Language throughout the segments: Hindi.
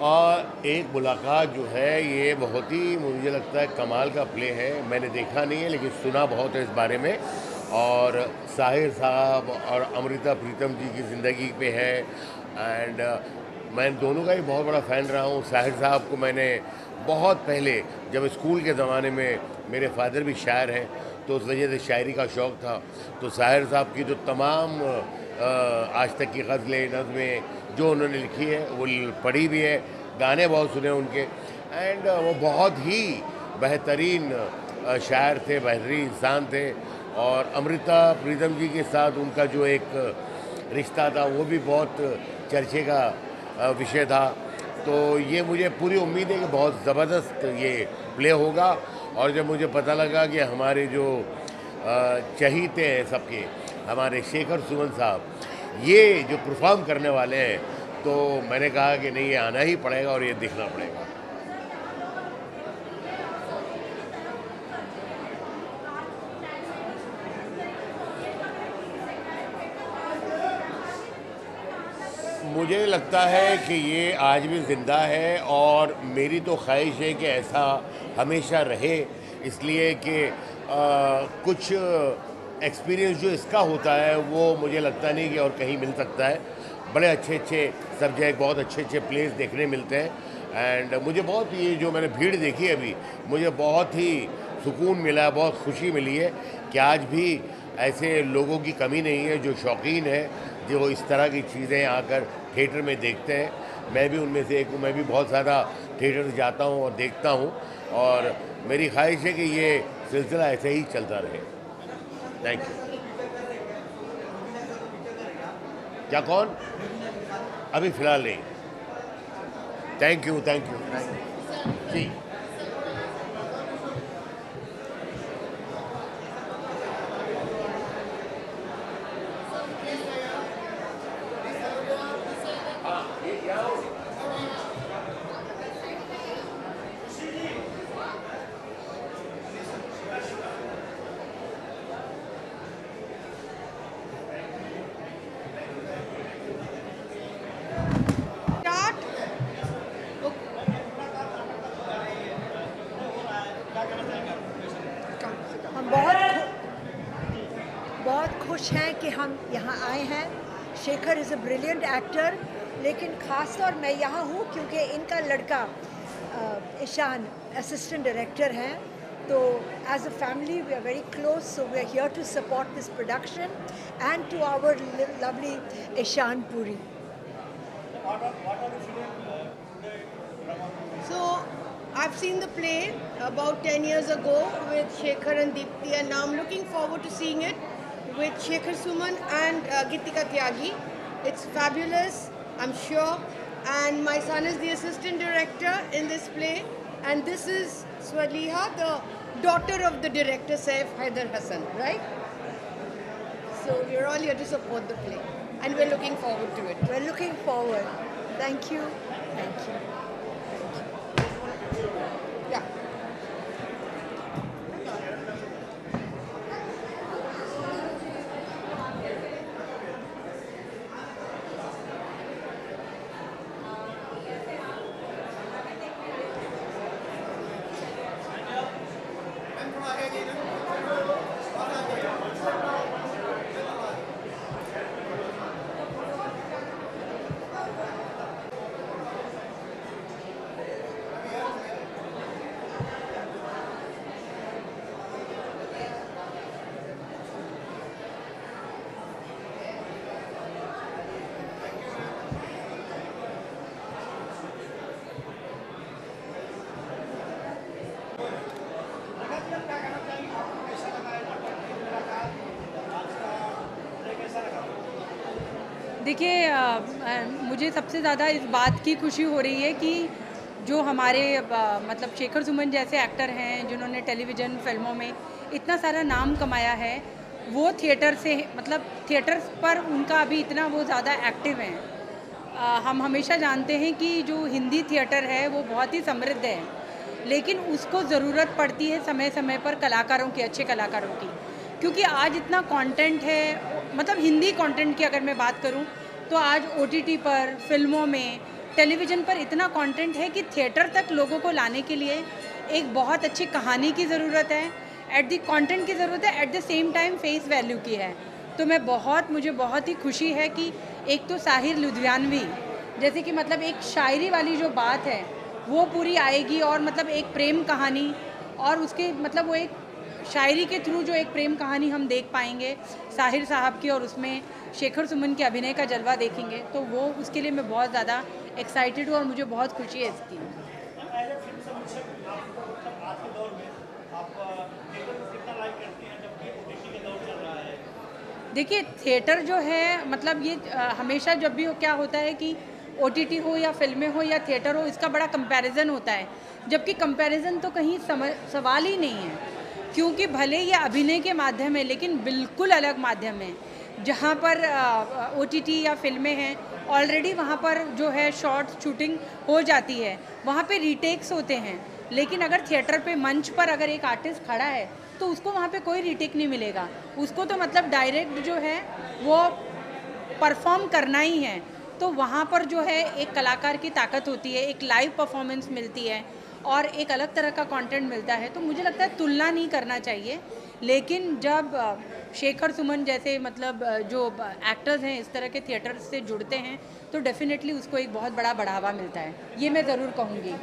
और एक मुलाकात जो है ये बहुत ही मुझे लगता है कमाल का प्ले है। मैंने देखा नहीं है लेकिन सुना बहुत है इस बारे में। और साहिर साहब और अमृता प्रीतम जी की ज़िंदगी पे है। एंड मैं दोनों का ही बहुत बड़ा फ़ैन रहा हूँ। साहिर साहब को मैंने बहुत पहले, जब स्कूल के ज़माने में, मेरे फादर भी शायर हैं तो उस वजह से शायरी का शौक़ था। तो साहिर साहब की जो तमाम आज तक की गज़लें, नज़में जो उन्होंने लिखी है वो पढ़ी भी है, गाने बहुत सुने उनके। एंड वो बहुत ही बेहतरीन शायर थे, बेहतरीन इंसान थे। और अमृता प्रीतम जी के साथ उनका जो एक रिश्ता था वो भी बहुत चर्चे का विषय था। तो ये मुझे पूरी उम्मीद है कि बहुत ज़बरदस्त ये प्ले होगा। और जब मुझे पता लगा कि हमारे जो चहीते हैं सबके, हमारे शेखर सुमन साहब ये जो परफॉर्म करने वाले हैं, तो मैंने कहा कि नहीं, ये आना ही पड़ेगा और ये देखना पड़ेगा। मुझे लगता है कि ये आज भी ज़िंदा है और मेरी तो ख्वाहिश है कि ऐसा हमेशा रहे। इसलिए कि कुछ एक्सपीरियंस जो इसका होता है वो मुझे लगता नहीं कि और कहीं मिल सकता है। बड़े अच्छे अच्छे सब्जेक्ट, बहुत अच्छे अच्छे प्लेस देखने मिलते हैं। एंड मुझे बहुत, ये जो मैंने भीड़ देखी है अभी, मुझे बहुत ही सुकून मिला, बहुत खुशी मिली है कि आज भी ऐसे लोगों की कमी नहीं है जो शौकीन है, जो इस तरह की चीज़ें आकर थिएटर में देखते हैं। मैं भी उनमें से एक हूँ। मैं भी बहुत ज़्यादा थिएटर जाता हूँ और देखता हूँ। और मेरी ख्वाहिश है कि ये सिलसिला ऐसे ही चलता रहे। Thank you. क्या, कौन? अभी फ़िलहाल नहीं। थैंक यू, थैंक यू जी। हम बहुत खुश हैं कि हम यहाँ आए हैं। Shekhar is a brilliant actor, लेकिन ख़ास तौर मैं यहाँ हूँ क्योंकि इनका लड़का ईशान असिस्टेंट डायरेक्टर हैं। तो as a family we are very close, so we are here to support this production and to our lovely Ishaan Puri. So, I've seen the play about 10 years ago with Shekhar and Deepti, and now I'm looking forward to seeing it with Shekhar Suman and Gitika Tyagi. It's fabulous, I'm sure. And my son is the assistant director in this play, and this is Swaliha, the daughter of the director Saif Haider Hassan, right? So we're all here to support the play, and we're looking forward to it. We're looking forward. Thank you. Thank you. Yeah. देखिए, मुझे सबसे ज़्यादा इस बात की खुशी हो रही है कि जो हमारे मतलब शेखर सुमन जैसे एक्टर हैं जिन्होंने टेलीविज़न फिल्मों में इतना सारा नाम कमाया है, वो थिएटर से, मतलब थिएटर पर उनका अभी इतना वो ज़्यादा एक्टिव हैं। हम हमेशा जानते हैं कि जो हिंदी थिएटर है वो बहुत ही समृद्ध है, लेकिन उसको ज़रूरत पड़ती है समय समय पर कलाकारों की, अच्छे कलाकारों की, क्योंकि आज इतना कंटेंट है। मतलब हिंदी कंटेंट की अगर मैं बात करूं तो आज OTT पर, फिल्मों में टेलीविज़न पर इतना कंटेंट है कि थिएटर तक लोगों को लाने के लिए एक बहुत अच्छी कहानी की ज़रूरत है, एट द कंटेंट की ज़रूरत है, at the same time face value की है। तो मुझे बहुत ही खुशी है कि एक तो साहिर लुधियानवी जैसे कि मतलब एक शायरी वाली जो बात है वो पूरी आएगी, और मतलब एक प्रेम कहानी और उसके मतलब वो एक शायरी के थ्रू जो एक प्रेम कहानी हम देख पाएंगे साहिर साहब की, और उसमें शेखर सुमन के अभिनय का जलवा देखेंगे, तो वो उसके लिए मैं बहुत ज़्यादा एक्साइटेड हूँ और मुझे बहुत खुशी है इसकी। देखिए थिएटर जो है मतलब ये हमेशा जब भी क्या होता है कि OTT हो या फिल्में हो या थिएटर हो, इसका बड़ा कंपैरिजन होता है, जबकि कंपैरिजन तो कहीं सवाल ही नहीं है, क्योंकि भले ये अभिनय के माध्यम है लेकिन बिल्कुल अलग माध्यम है। जहाँ पर OTT या फिल्में हैं ऑलरेडी वहाँ पर जो है शॉर्ट शूटिंग हो जाती है, वहाँ पे रीटेक्स होते हैं, लेकिन अगर थिएटर पे मंच पर अगर एक आर्टिस्ट खड़ा है तो उसको वहाँ पे कोई रीटेक नहीं मिलेगा, उसको तो मतलब डायरेक्ट जो है वो परफॉर्म करना ही है। तो वहाँ पर जो है एक कलाकार की ताकत होती है, एक लाइव परफॉर्मेंस मिलती है और एक अलग तरह का कंटेंट मिलता है। तो मुझे लगता है तुलना नहीं करना चाहिए, लेकिन जब शेखर सुमन जैसे मतलब जो एक्टर्स हैं इस तरह के थिएटर से जुड़ते हैं तो डेफिनेटली उसको एक बहुत बड़ा बढ़ावा मिलता है, ये मैं ज़रूर कहूँगी।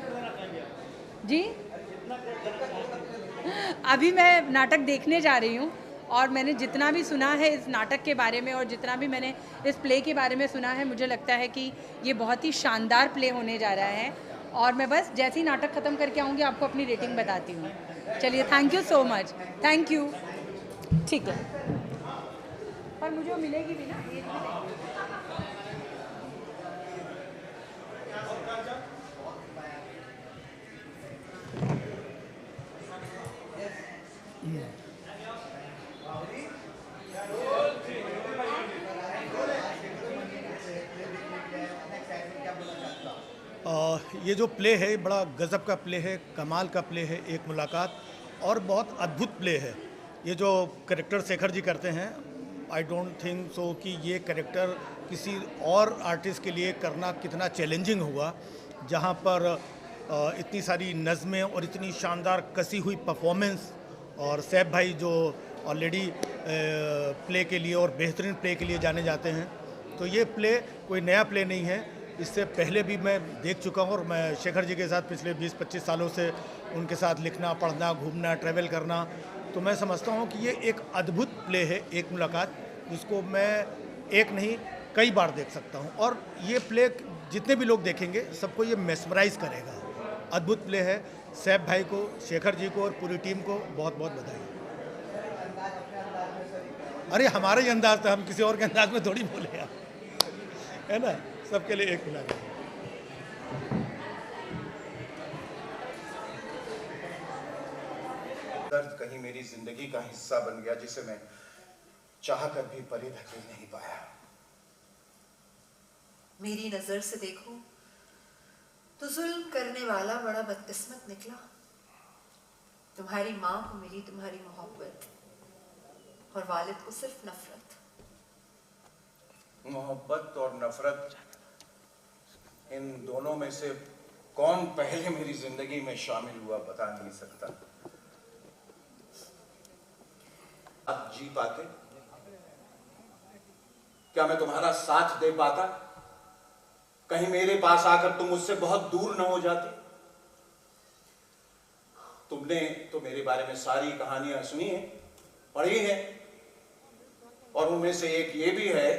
जी अभी मैं नाटक देखने जा रही हूँ और मैंने जितना भी सुना है इस नाटक के बारे में और जितना भी मैंने इस प्ले के बारे में सुना है, मुझे लगता है कि ये बहुत ही शानदार प्ले होने जा रहा है, और मैं बस जैसे ही नाटक ख़त्म करके आऊँगी आपको अपनी रेटिंग बताती हूँ। चलिए, thank you so much, thank you. ठीक है, पर मुझे वो मिलेगी भी ना, एज मिलेगी। ये जो प्ले है बड़ा गज़ब का प्ले है, कमाल का प्ले है, एक मुलाकात, और बहुत अद्भुत प्ले है। ये जो कैरेक्टर शेखर जी करते हैं, आई डोंट थिंक सो कि ये कैरेक्टर किसी और आर्टिस्ट के लिए करना कितना चैलेंजिंग होगा, जहाँ पर इतनी सारी नज़में और इतनी शानदार कसी हुई परफॉर्मेंस, और सैफ भाई जो ऑलरेडी प्ले के लिए और बेहतरीन प्ले के लिए जाने जाते हैं। तो ये प्ले कोई नया प्ले नहीं है, इससे पहले भी मैं देख चुका हूँ, और मैं शेखर जी के साथ पिछले 20-25 सालों से उनके साथ लिखना, पढ़ना, घूमना, ट्रैवल करना, तो मैं समझता हूँ कि ये एक अद्भुत प्ले है, एक मुलाकात, जिसको मैं एक नहीं कई बार देख सकता हूँ, और ये प्ले जितने भी लोग देखेंगे सबको ये मेस्मराइज़ करेगा। अद्भुत प्ले है। सैफ भाई को, शेखर जी को और पूरी टीम को बहुत बहुत बधाई। अरे हमारे ही अंदाज था, हम किसी और के अंदाज में थोड़ी बोले यार, है ना। सबके लिए एक मुलाकात। दर्द कहीं मेरी जिंदगी का हिस्सा बन गया, जिसे मैं चाहकर भी परे धकेल नहीं पाया। मेरी नजर से देखो तो जुल्म करने वाला बड़ा बदकिस्मत निकला। तुम्हारी माँ को मिली तुम्हारी मोहब्बत और वालिद को सिर्फ नफरत। मोहब्बत और नफरत, इन दोनों में से कौन पहले मेरी जिंदगी में शामिल हुआ बता नहीं सकता। अब जी पाते, क्या मैं तुम्हारा साथ दे पाता? कहीं मेरे पास आकर तुम मुझसे बहुत दूर न हो जाते? तुमने तो मेरे बारे में सारी कहानियां सुनी है, पढ़ी है, और उनमें से एक ये भी है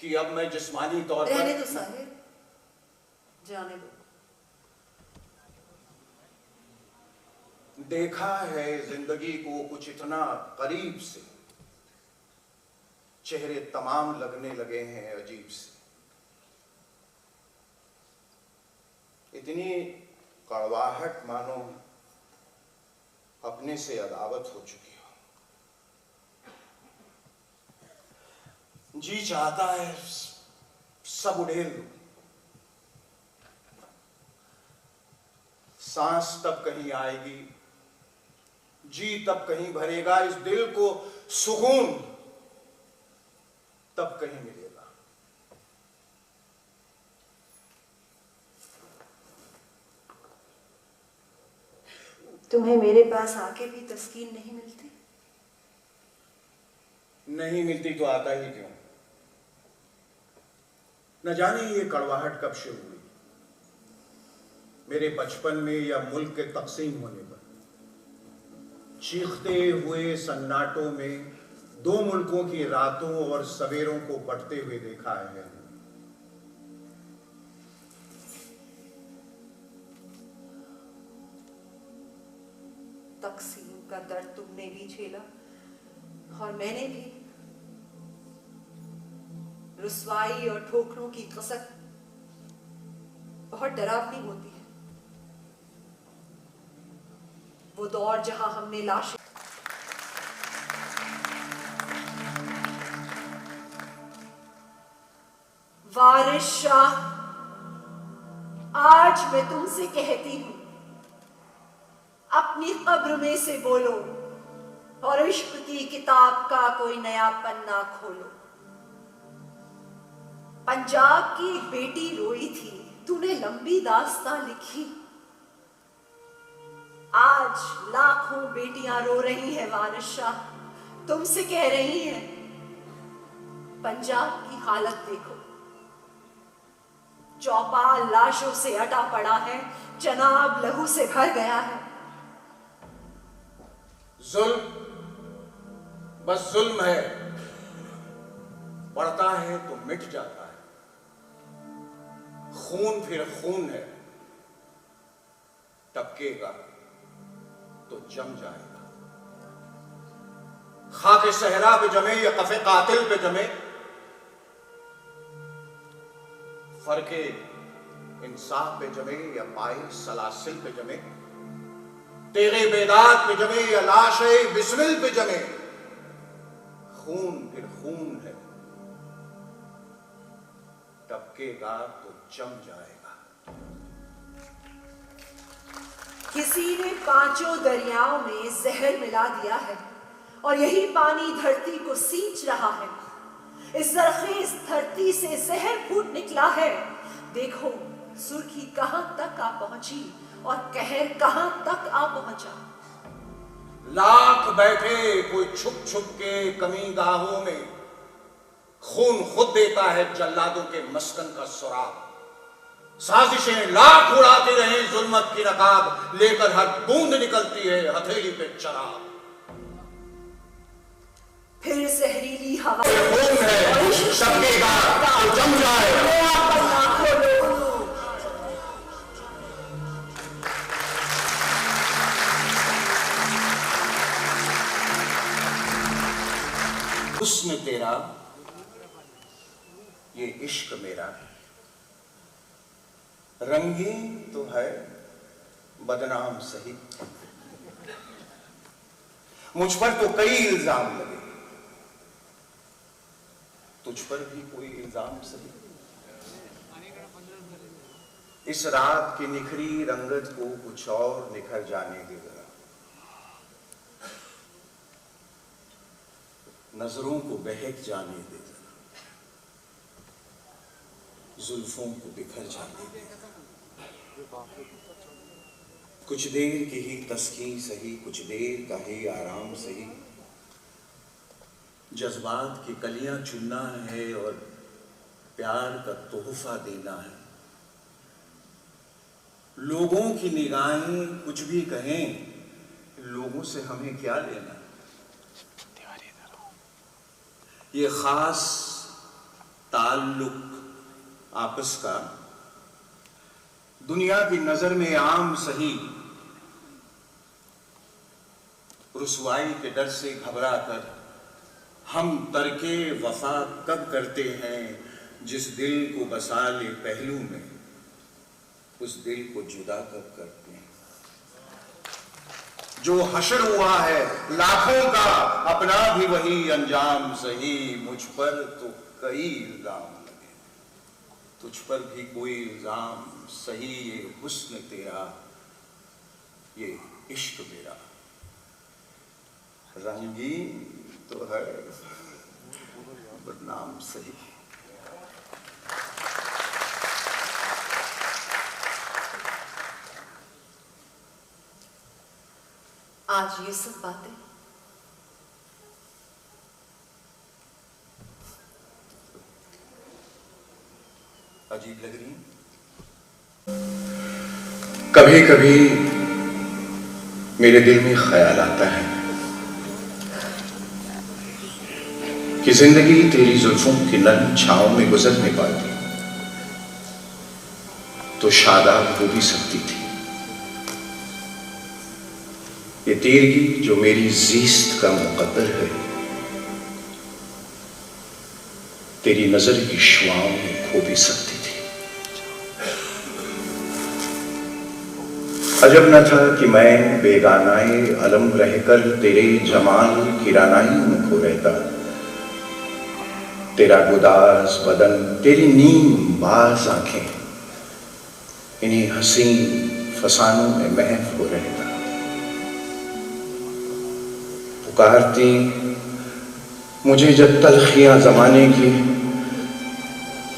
कि अब मैं जिस्मानी तौर पर, रहने दो साहिर, जाने दो। देखा है जिंदगी को कुछ इतना करीब से, चेहरे तमाम लगने लगे हैं अजीब से। इतनी कड़वाहट मानो अपने से अदावत हो चुकी हो। जी चाहता है सब उड़ेल लूं, सांस तब कहीं आएगी, जी तब कहीं भरेगा, इस दिल को सुकून तब कहीं मिलेगा। तुम्हें मेरे पास आके भी तस्कीन नहीं मिलती? नहीं मिलती तो आता ही क्यों? न जाने ये कड़वाहट कब से हुई, मेरे बचपन में या मुल्क के तकसीम होने पर। चीखते हुए सन्नाटों में दो मुल्कों की रातों और सवेरों को बढ़ते हुए देखा है। तकसीम का दर्द तुमने भी झेला और मैंने भी। रुसवाई और ठोकरों की कसक बहुत डरावनी होती है। वो दौर जहां हमने लाशें वारिस शाह, आज मैं तुमसे कहती हूं, अपनी कब्र में से बोलो और इश्क की किताब का कोई नया पन्ना खोलो। पंजाब की एक बेटी रोई थी, तूने लंबी दास्तां लिखी। आज लाखों बेटियां रो रही हैं वारिस शाह, तुमसे कह रही हैं पंजाब की हालत देखो। चौपाल लाशों से अटा पड़ा है, जनाब लहू से भर गया है। जुल्म बस जुल्म है, बढ़ता है तो मिट जाता है। खून फिर खून है, टपकेगा तो जम जाएगा। खाके सहरा पे जमे या कफे कातिल पे जमे, फर्के इंसाफ पे जमे या पाए सलासिल पे जमे, तेरे बेदात पे जमे या लाशे बिस्मिल पे जमे, खून फिर खून है, टपकेगा तो जम जाएगा। किसी ने पांचों दरियाओं में जहर मिला दिया है और यही पानी धरती को सींच रहा है। इस जरखेज धरती से जहर फूट निकला है। देखो सुर्खी कहां तक आ पहुंची और कहर कहां तक आ पहुंचा। लाख बैठे कोई छुप छुप के कमी गाहों में, खून खुद देता है जल्लादों के मस्कन का सुराग। साजिशें लाख उड़ाते रहे जुल्मत की नकाब, लेकर हर बूंद निकलती है हथेली पे चराग। फिर जहरीली हवा खून है, टपकेगा तो जम जाएगा। हुस्न तेरा, ये इश्क मेरा, रंगीन तो है बदनाम सही। मुझ पर तो कई इल्जाम लगे, तुझ पर भी कोई इल्जाम सही। इस रात की निखरी रंगत को कुछ और निखर जाने दे जरा। नजरों को बहक जाने दे जरा, जुल्फों को बिखर जाने दे। कुछ देर की ही तस्कीन सही, कुछ देर का ही आराम सही। जज्बात की कलियां चुनना है और प्यार का तोहफा देना है। लोगों की निगाहें कुछ भी कहें, लोगों से हमें क्या लेना। ये खास ताल्लुक आपस का दुनिया की नजर में आम सही, रुसवाई के डर से घबरा कर हम तरके वफा कब करते हैं। जिस दिल को बसा ले पहलू में, उस दिल को जुदा कब करते हैं। जो हशर हुआ है लाखों का, अपना भी वही अंजाम सही। मुझ पर तो कई इल्जाम लगे, तुझ पर भी कोई इल्जाम सही। ये हुस्न तेरा, ये इश्क मेरा, रंगीन तो है बदनाम सही। आज ये सब बातें अजीब लग रही है। कभी कभी मेरे दिल में ख्याल आता है कि जिंदगी तेरी जुल्फों की नर्म छांव में गुजर नहीं पाती तो शादाब हो भी सकती थी। ये तेरगी जो मेरी जीस्त का मुकद्दर है, तेरी नजर की शुआओं में खो भी सकती थी। अजब न था कि मैं बेगानाए अलम रहकर तेरे जमाल की रानाई में खो रहता। तेरा गुदास बदन, तेरी नीम बाज आंखें, इन्हीं हसीन फसानों में महफ हो रहता। पुकारती मुझे जब तलखियां जमाने की,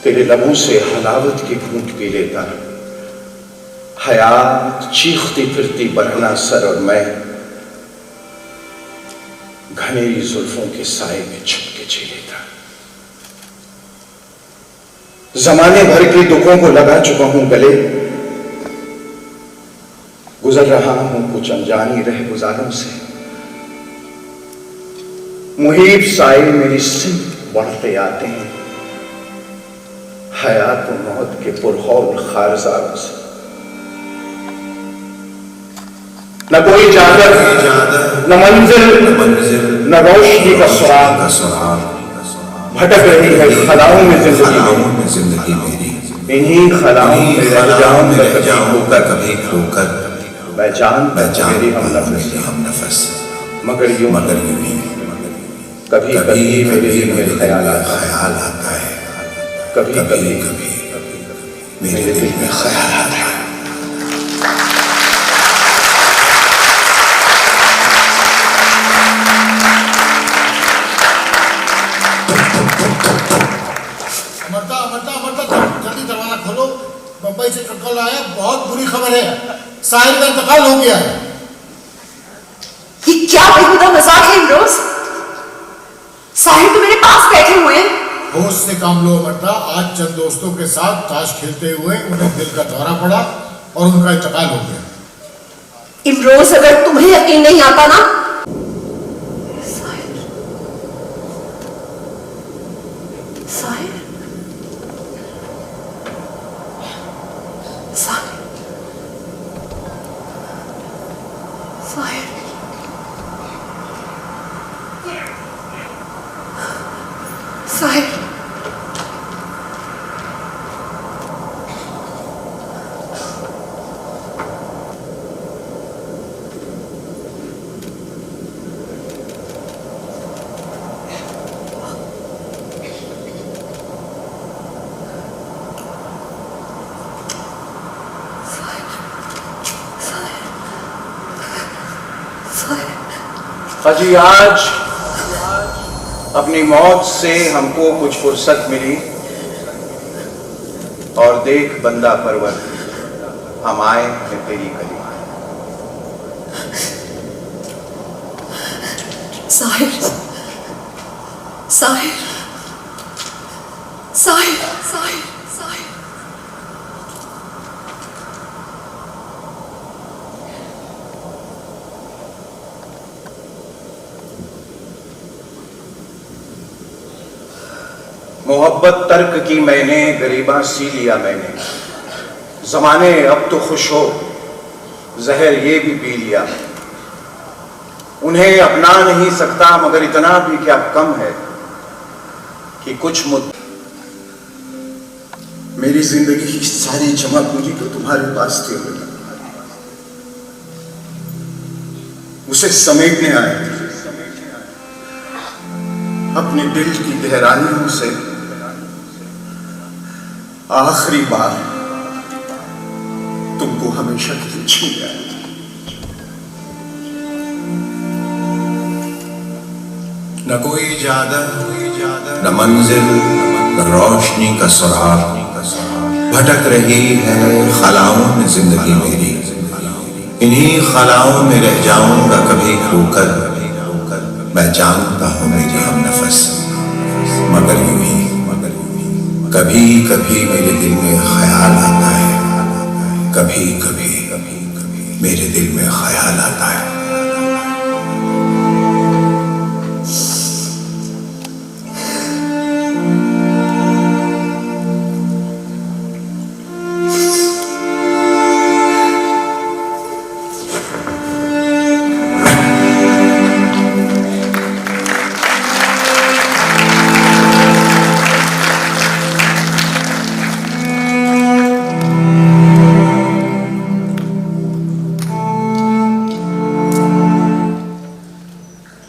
तेरे लबों से हलावत की घूंट पी लेता। हयात चीखती फिरती बरहना सर और मैं घनेरी जुल्फों के साए में छुप के जी लेता। जमाने भर के दुखों को लगा चुका हूं गले, गुजर रहा हूं कुछ अनजानी रह गुजारों से। मुहीब साए मेरी सिमत बढ़ते आते हैं, हयात और मौत के पुरखौल खारजारों से। न कोई चादर, न मंजिल, न रोशनी का सुराग, भटक रही है खलाओं में जिंदगी मेरी। इन्हीं खलाओं में रह जाऊं कभी खोकर, मैं जानता मेरी हम नफस, मगर यूं ही कभी कभी मेरे दिल में ख्याल आता है, कभी कभी मेरे दिल में ख्याल आता है। जल्दी दरवाजा खोलो, बंबई से कॉल आया, बहुत बुरी खबर है, साहिर का इंतकाल हो गया है। ये क्या बेहुदा मजाक है इमरोज? साहिर तो मेरे पास बैठे हुए हैं। होश से काम लो अमरता, आज चंद दोस्तों के साथ ताश खेलते हुए उन्हें दिल का दौरा पड़ा और उनका इंतकाल हो गया। इमरोज, अगर तुम्हें यकीन नहीं आता ना, साहिर साहिर साहिर साहिर साहिर अजी आज अपनी मौत से हमको कुछ फुर्सत मिली और देख बंदा परवर, हम आए हैं तेरी गली। साहिर साहिर साहिर साहिर साहिर मोहब्बत तर्क की मैंने, गरीबा सी लिया मैंने। जमाने अब तो खुश हो, जहर ये भी पी लिया। उन्हें अपना नहीं सकता, मगर इतना भी क्या कम है कि कुछ मेरी जिंदगी की सारी जमा पूंजी तो तुम्हारे पास थी, उसे समेटने आए अपने दिल की गहराइयों से। आखिरी बार तुमको हमेशा के लिए छू गया। न कोई चादर, न मंजिल, न रोशनी का सुराग, भटक रही है खलाओं में जिंदगी मेरी। इन्हीं खलाओं में रह जाऊंगा कभी खोकर, मैं जानता हूं मेरी हम नफस, मगर यूं ही कभी कभी मेरे दिल में ख्याल आता है, कभी कभी मेरे दिल में ख्याल आता है।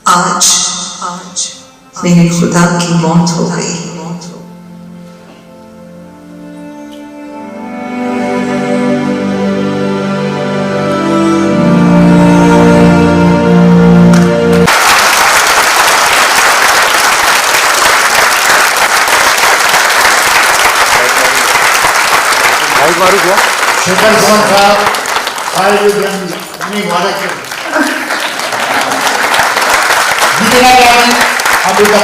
आज मेरे खुदा की मौत हो गई। शेखर सुमन साहब अपनी वादा के जीतना चाहते हैं अमृता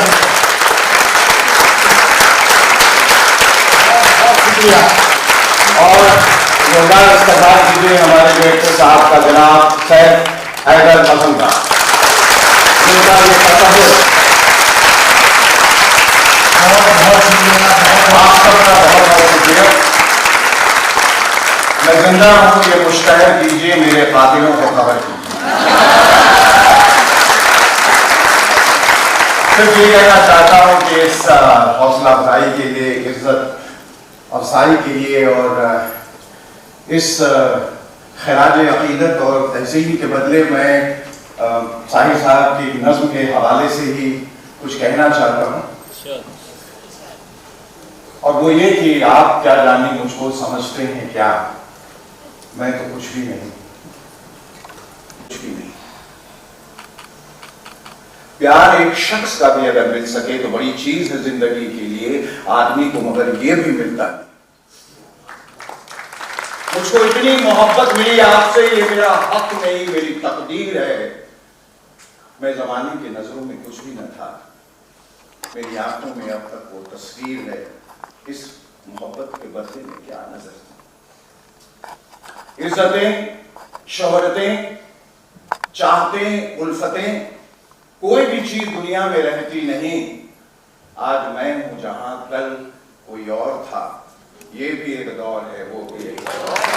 बहुत शुक्रिया। और जोरदार इस्तकबाल कीजिए हमारे डायरेक्टर साहब का जनाब सैयद हैदर हसन का, जिनका ये तसव्वुर बहुत शुक्रिया। आप सबका बहुत बहुत शुक्रिया। मैं जिंदा हूँ ये मुश्तहर कीजिए, मेरे कातिलों को खबर कीजिए। सिर्फ ये कहना चाहता हूँ कि इस हौसला अफजाई के लिए, इज्जत अफजाई के लिए और इस खराज अकीदत और तहसीन के बदले मैं साहिर साहब की नज़्म के हवाले से ही कुछ कहना चाहता हूँ। और वो ये कि आप क्या जानी मुझको समझते हैं क्या, मैं तो कुछ भी नहीं, कुछ भी नहीं। प्यार एक शख्स का भी अगर मिल सके तो बड़ी चीज है जिंदगी के लिए आदमी को, मगर ये भी मिलता नहीं। मुझको इतनी मोहब्बत मिली आपसे, ये मेरा हक नहीं, मेरी तकदीर है। मैं जमाने की नजरों में कुछ भी न था, मेरी आंखों में अब तक वो तस्वीर है। इस मोहब्बत के बदले में क्या नजर, इज्जतें, शोहरतें, चाहतें, उल्फतें, कोई भी चीज दुनिया में रहती नहीं। आज मैं हूं जहां कल कोई और था, ये भी एक दौर है, वो भी एक दौर है।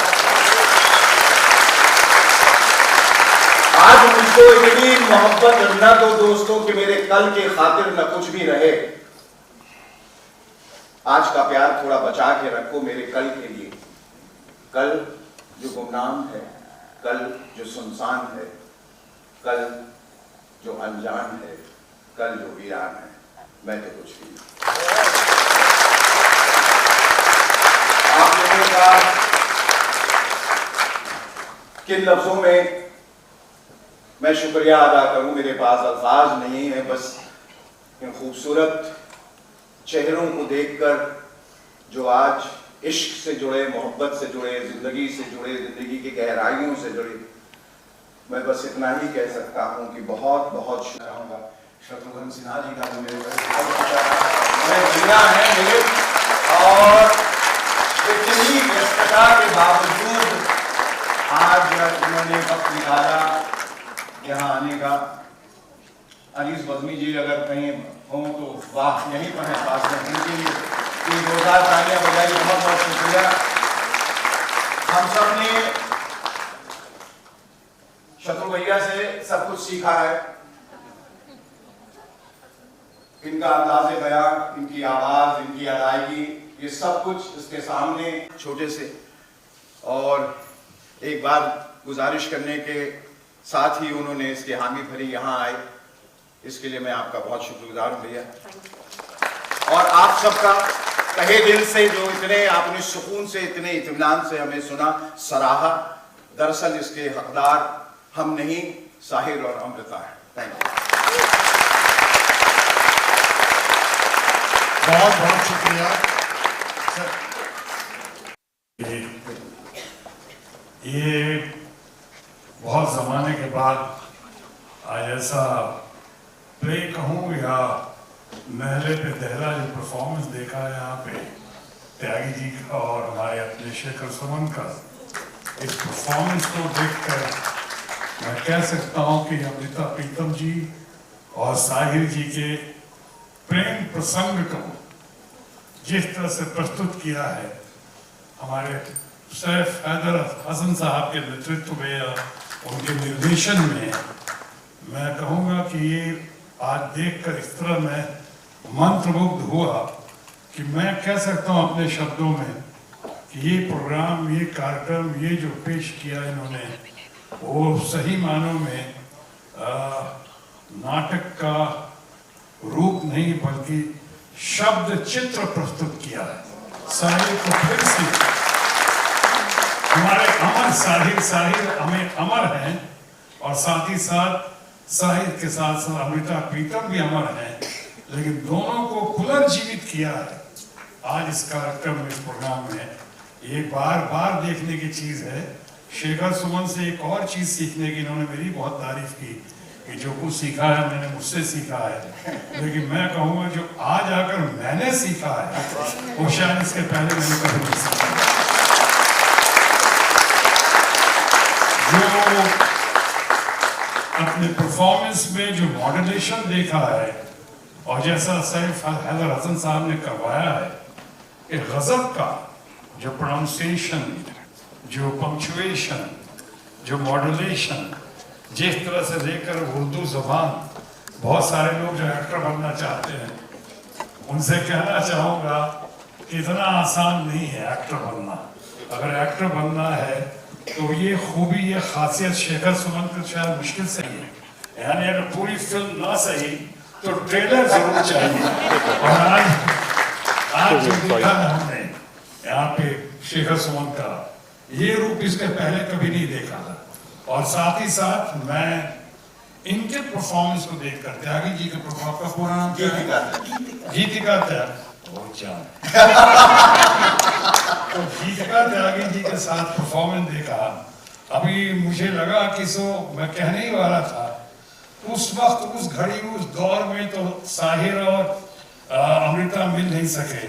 आज मुझको इतनी मोहब्बत न दो दोस्तों कि मेरे कल के खातिर न कुछ भी रहे। आज का प्यार थोड़ा बचा के रखो मेरे कल के लिए, कल जो गुमनाम है, कल जो सुनसान है, कल जो अनजान है, कल जो वीरान है। मैं तो कुछ भी नहीं। आप लोगों का किन लफ्जों में मैं शुक्रिया अदा करूं, मेरे पास अल्फाज नहीं है। बस इन खूबसूरत चेहरों को देखकर जो आज इश्क से जुड़े, मोहब्बत से जुड़े, जिंदगी से जुड़े, जिंदगी की गहराइयों से जुड़े, मैं बस इतना ही कह सकता हूं कि बहुत बहुत चाहूंगा शत्रुघ्न सिन्हा जी का मेरे जिया है मेरे, और इतनी व्यस्तता के बावजूद आज उन्होंने वक्त निकाला यहाँ आने का। अनीस बज़मी जी अगर कहीं हों तो वाह, यहीं पर है पास में, उनके लिए 2000 तालियां बजाई, बहुत बहुत शुक्रिया। हम सब ने शत्रु भैया से सब कुछ सीखा है। इनका अंदाज़े बयान, इनकी आवाज, इनकी अदायगी, ये सब कुछ इसके सामने छोटे से। और एक बार गुजारिश करने के साथ ही उन्होंने इसके हामी भरी यहाँ आए, इसके लिए मैं आपका बहुत शुक्रगुजार हूँ भैया। और आप सबका तहे दिल से जो इतने आपने सुकून से, इतने इत्मीनान से हमें सुना, सराहा। दरअसल इसके हकदार हम नहीं, साहिर और अमृता है। Thank you. बहुत बहुत शुक्रिया सर। ये बाद आज ऐसा प्ले कहूँ या महले पे दहला जो परफॉर्मेंस देखा है यहाँ पे त्यागी जी का और हमारे अपने शेखर सुमन का, इस परफॉर्मेंस को देखकर मैं कह सकता हूँ कि अमृता प्रीतम जी और साहिर जी के प्रेम प्रसंग को जिस तरह से प्रस्तुत किया है हमारे सैफ हैदर हसन साहब के नेतृत्व में या उनके निर्देशन में, मैं कहूँगा कि ये आज देखकर इस तरह मैं मंत्रमुग्ध हुआ कि मैं कह सकता हूँ अपने शब्दों में कि ये प्रोग्राम, ये कार्यक्रम, ये जो पेश किया इन्होंने, वो सही मानों में नाटक का रूप नहीं बल्कि शब्द चित्र प्रस्तुत किया है। साहिर को फिर से हमारे अमर साहिर हमें अमर हैं और साथ ही साथ साहिर के साथ साथ अमृता प्रीतम भी अमर हैं, लेकिन दोनों को पुनर्जीवित किया है आज इस कार्यक्रम में, इस प्रोग्राम में। ये बार बार देखने की चीज है। शेखर सुमन से एक और चीज सीखने की इन्होंने मेरी बहुत तारीफ की कि जो कुछ सीखा है मैंने मुझसे सीखा है, लेकिन मैं कहूँगा जो आज आकर मैंने सीखा है वो शायद इसके पहले मैंने कभी नहीं सीखा। जो अपने परफॉर्मेंस में जो मॉड्यूलेशन देखा है और जैसा सैफ हैदर हसन साहब ने करवाया है कि गजब का जो प्रोनाउंसिएशन, जो पंक्चुएशन, जो मॉड्यूलेशन, जिस तरह से लेकर उर्दू ज़बान, बहुत सारे लोग जो एक्टर बनना चाहते हैं उनसे कहना चाहूँगा कि इतना आसान नहीं है एक्टर बनना। अगर एक्टर बनना है तो ये खूबी, ये खासियत शेखर सुमन को शायद मुश्किल से ही है। यानी अगर पूरी फिल्म ना सही तो ट्रेलर जरूर चाहिए। और आज जो देखा है हमने यहाँ पे शेखर सुमन का, ये रूप इसके पहले कभी नहीं देखा था। और साथ ही साथ मैं इनके परफॉर्मेंस को देखकर, त्यागी जी के परफॉर्मेंस का पूरा नाम क्या है? गीतिका त्यागी। तो गीतिका त्यागी जी के साथ परफॉर्मेंस देखा, अभी मुझे लगा कि मैं कहने ही वाला था उस वक्त, उस घड़ी, उस दौर में तो साहिर और अमृता मिल नहीं सके,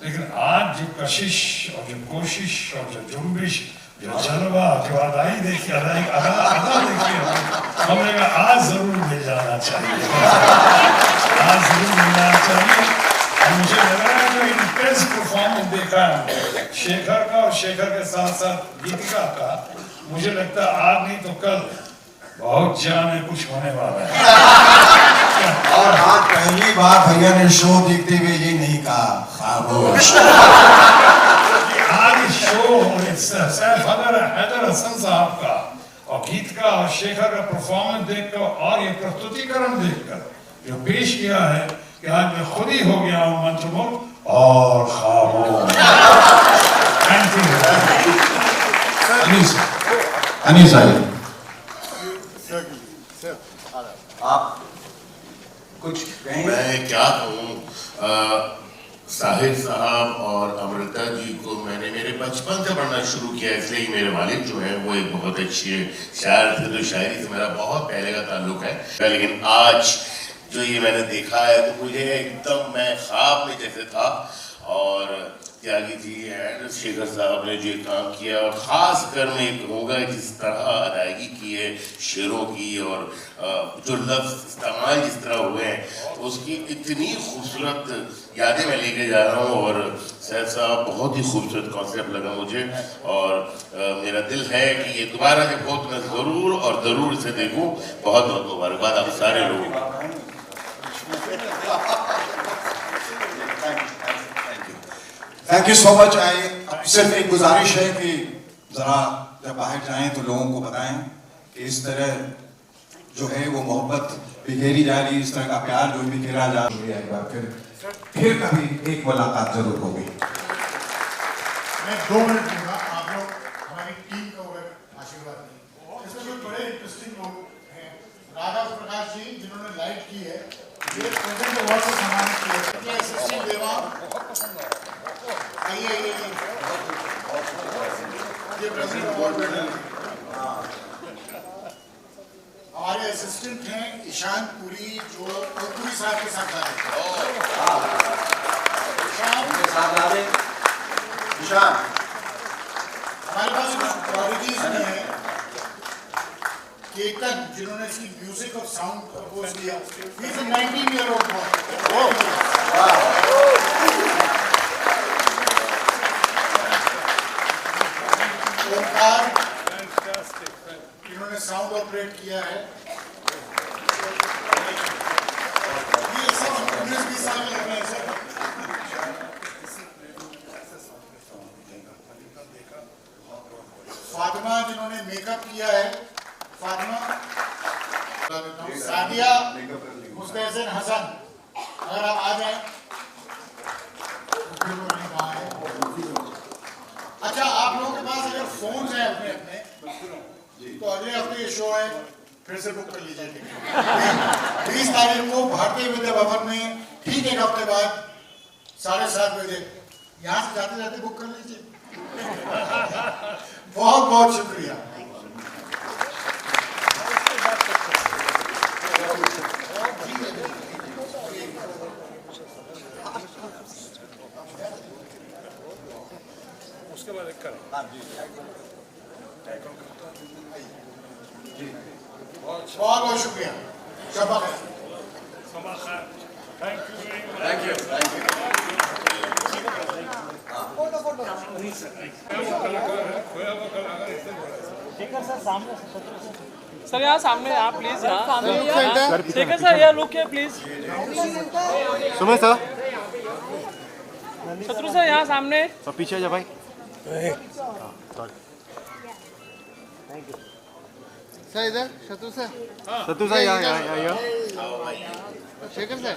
लेकिन आज जो कशिश और जो कोशिश और जो जुम्बिश, जो जलवा, जो अदाई देखी, अदा देखी, हमें आज जरूर मिल जाना चाहिए, आज जरूर मिल जाना चाहिए। और मुझे लग रहा है जो इंटेंस परफॉर्मेंस देखा है शेखर का और शेखर के साथ साथ गीतिका का, मुझे लगता है आज नहीं तो कल बहुत जाने कुछ होने वाला है। और आज पहली बार भैया ने शो देखते हुए ये नहीं कहा खामोश। आज शो सैफ हैदर हसन साहब का और गीतिका और शेखर का परफॉर्मेंस देखकर और ये प्रस्तुतिकरण देखकर जो पेश किया है कि आज मैं खुद ही हो गया हूँ मंत्रमुग्ध और खामोश। Thank you. अनीस आइए, आप कुछ कहेंगे? मैं क्या कहूँ, साहिर साहब और अमृता जी को मैंने मेरे बचपन से पढ़ना शुरू किया, इसलिए मेरे वालिद जो हैं वो एक बहुत अच्छे शायर थे, तो शायरी से मेरा बहुत पहले का ताल्लुक है। लेकिन आज जो ये मैंने देखा है तो मुझे एकदम, मैं ख्वाब में जैसे था। और त्यागी जी एंड शेखर साहब ने जो काम किया, और ख़ास कर मैं कहूँगा जिस तरह अदायगी की है शेरों की और जो लफ्ज़ इस्तेमाल जिस तरह हुए हैं, उसकी इतनी खूबसूरत यादें मैं लेके जा रहा हूँ। और सैफ साहब बहुत ही खूबसूरत कॉन्सेप्ट लगा मुझे, और मेरा दिल है कि ये दोबारा जब हो तो मैं ज़रूर और ज़रूर इसे देखूँ। बहुत बहुत मुबारकबाद आप सारे लोगों को। Thank you so much. सिर्फ एक गुजारिश है कि जरा जब बाहर जाएं तो लोगों को बताएं कि इस तरह जो है वो मोहब्बत बिखेरी जा रही, इस तरह का प्यार जो बिखेरा जा रही है। एक बार फिर कभी एक मुलाकात जरूर होगी। मैं 2 मिनट दूंगा, आप लोग हमारी टीम को आशीर्वाद दें। इसमें जो बड़े इंटरेस्टिंग लोग हैं, राघव प्रकाश जी जिन्होंने लाइट की है, ये प्रेजेंट अवार्ड से सम्मानित किए हैं। देवा आइए, ये प्रेजेंट अवार्ड ईशान पुरी जो पुरी साहब के साथ आ रहे हैं। ईशान हमारे पास कुछ क्वालिटीज भी हैं। केतन जिन्होंने इसकी म्यूजिक और साउंड कंपोज किया, he is a 19-year-old boy। Omkar जिन्होंने साउंड ऑपरेट किया है, ये सब 19-20 साल में लगे हैं सर। फातिमा जिन्होंने मेकअप किया है, फातिमा, सादिया, मुस्तहसिन हसन, अगर आप आ जाएं। अच्छा, आप लोगों के पास अगर फोन है अपने अपने, तो अगले हफ्ते ये शो है, फिर से बुक कर लीजिए। 20 तारीख को भारतीय विद्या भवन में, ठीक एक हफ्ते बाद 7:30 बजे, यहाँ से जाते जाते बुक कर लीजिए। बहुत बहुत शुक्रिया। उसके बाद एक कर बहुत बहुत शुक्रिया। शबा खैर। Thank you very much. Thank you. Sir यहाँ सामने आप प्लीज, यहाँ शेखर सर यहाँ लुक है प्लीज। सुमेश सर, शत्रु सर यहाँ सामने, सब पीछे जा भाई। सर इधर शत्रु सर, यहाँ शेखर सर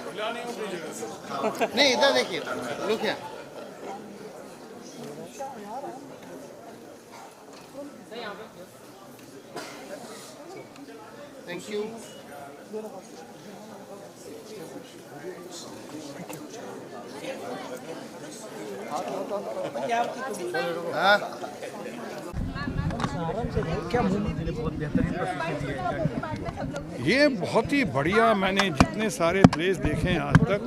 नहीं, इधर देखिए, लुक है। Thank you. ये बहुत ही बढ़िया, मैंने जितने सारे प्लेस देखे हैं आज तक,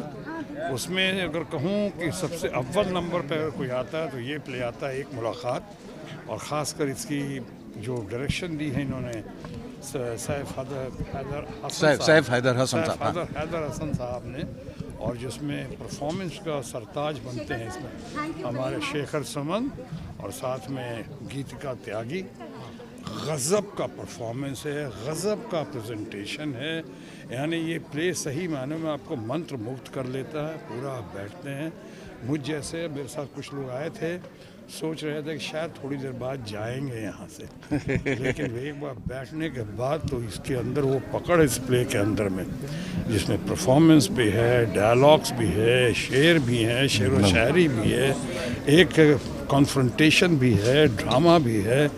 उसमें अगर कहूँ कि सबसे अव्वल नंबर पर अगर कोई आता है तो ये प्ले आता है एक मुलाकात। और ख़ासकर इसकी जो डायरेक्शन दी है इन्होंने सैफ हैदर हसन साहब ने, और जिसमें परफॉर्मेंस का सरताज बनते हैं इसमें हमारे शेखर सुमन और साथ में गीतिका त्यागी। गज़ब का परफॉर्मेंस है, गज़ब का प्रेजेंटेशन है, यानी ये प्ले सही मायने में आपको मंत्र मुग्ध कर लेता है। पूरा आप बैठते हैं, मुझ जैसे मेरे साथ कुछ लोग आए थे, सोच रहे थे कि शायद थोड़ी देर बाद जाएंगे यहाँ से, लेकिन एक बार बैठने के बाद तो इसके अंदर वो पकड़ इस प्ले के अंदर में, जिसमें परफॉर्मेंस भी है, डायलॉग्स भी है, शेर भी हैं, शेर व शायरी भी है, एक कॉन्फ्रंटेशन भी है, ड्रामा भी है,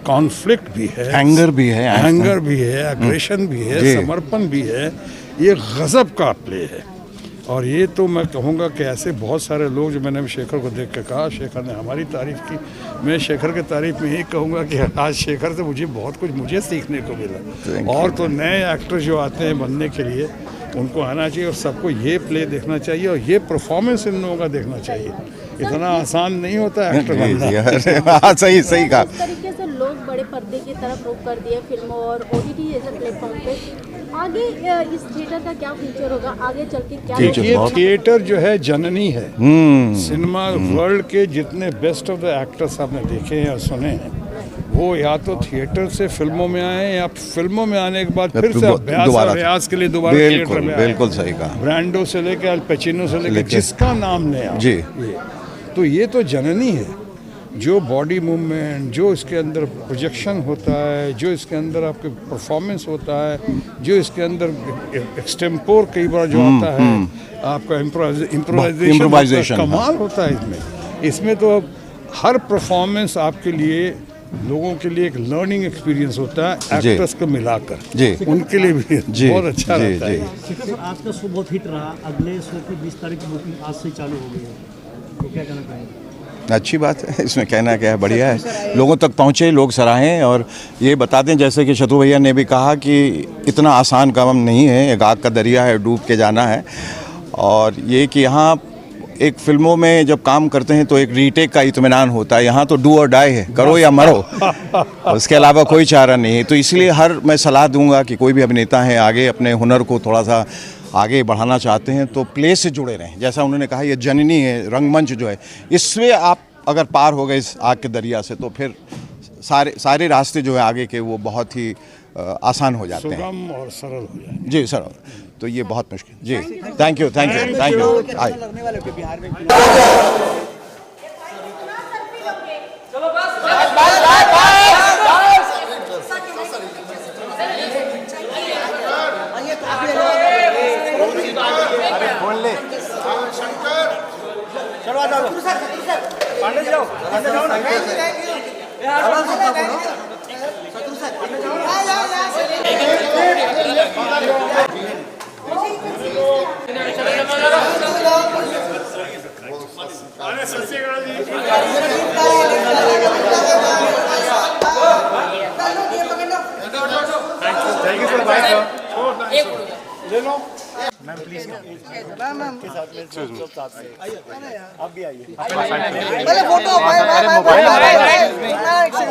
कॉन्फ्लिक्ट भी है, एंगर भी है, एग्रेशन भी है, समर्पण भी है। ये गज़ब का प्ले है। और ये तो मैं कहूँगा कि ऐसे बहुत सारे लोग, जो मैंने शेखर को देख के कहा, शेखर ने हमारी तारीफ़ की, मैं शेखर के तारीफ़ में यही कहूँगा कि आज शेखर से मुझे बहुत कुछ सीखने को मिला। और तो नए एक्टर जो आते हैं बनने के लिए, उनको आना चाहिए और सबको ये प्ले देखना चाहिए और ये परफॉर्मेंस इन लोगों का देखना चाहिए। इतना आसान नहीं होता एक्टर बनना। सही कहा। इस तरीके से लोग बड़े पर्दे की तरफ रुख कर दिए फिल्मों और OTT जैसे प्लेटफॉर्म पे। आगे इस थिएटर का क्या फ्यूचर होगा, आगे चल के क्या? ये थिएटर जो है जननी है। सिनेमा वर्ल्ड के जितने बेस्ट ऑफ द एक्टर्स आपने देखे हैं और सुने हैं, वो या तो थिएटर से फिल्मों में आए या फिल्मों में आने के बाद फिर से अभ्यास के लिए दोबारा थिएटर में आए। बिल्कुल सही कहा। ब्रांडो से लेकर अल पचिनो से लेकर जिसका नाम ले जी, तो ये तो जननी है। जो बॉडी मूवमेंट, जो इसके अंदर प्रोजेक्शन होता है, जो इसके अंदर आपके परफॉर्मेंस होता है, जो इसके अंदर एक्सटेम्पोर कई बार जो आता है, आपका इम्प्रोवाइजेशन कमाल होता है इसमें तो हर परफॉर्मेंस आपके लिए, लोगों के लिए एक लर्निंग एक्सपीरियंस होता है, एक्टर्स को मिलाकर उनके लिए भी बहुत अच्छा रहता है। आज का शो बहुत हिट रहा, अगले शो की 20 तारीख की बुकिंग आज से चालू हो गई है, तो क्या कहना चाहेंगे? अच्छी बात है, इसमें कहना क्या है, बढ़िया है, लोगों तक पहुँचे, लोग सराहें। और ये बता दें, जैसे कि शत्रु भैया ने भी कहा कि इतना आसान काम नहीं है, एक आग का दरिया है, डूब के जाना है। और ये कि यहाँ एक फिल्मों में जब काम करते हैं तो एक रीटेक का इत्मीनान होता है, यहाँ तो डू और डाई है, करो या मरो, उसके अलावा कोई चारा नहीं है। तो इसलिए मैं सलाह दूंगा कि कोई भी अभिनेता है आगे अपने हुनर को थोड़ा सा आगे बढ़ाना चाहते हैं तो प्ले से जुड़े रहें। जैसा उन्होंने कहा, ये जननी है, रंगमंच जो है, इससे आप अगर पार हो गए इस आग के दरिया से तो फिर सारे रास्ते जो है आगे के वो बहुत ही आसान हो जाते हैं, सुगम और सरल हो जाए। जी सरल, तो ये बहुत मुश्किल। जी thank you thank you thank you. Ma'am please ma'am के साथ में आप भी आइए। पहले फोटो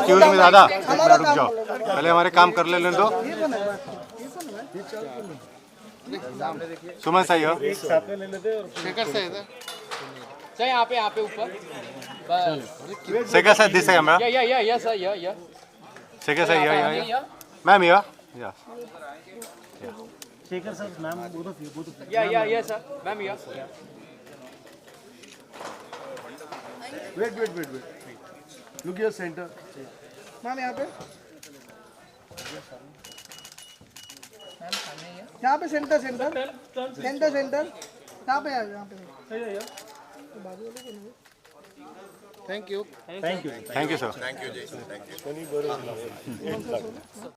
क्यों नहीं दादा, रुक जाओ, पहले हमारे काम कर लेने दो। सुमन सही हो, शेखर से इधर सर, यहाँ पे ऊपर बस। शेखर सर दिस कैमरा, या सर, या शेखर सर या मैम या शेखर सर मैम या सर मैम या wait look your centre ma'am, यहाँ पे सेंटर यहाँ पे thank you sir, thank you जी, थैंक यू।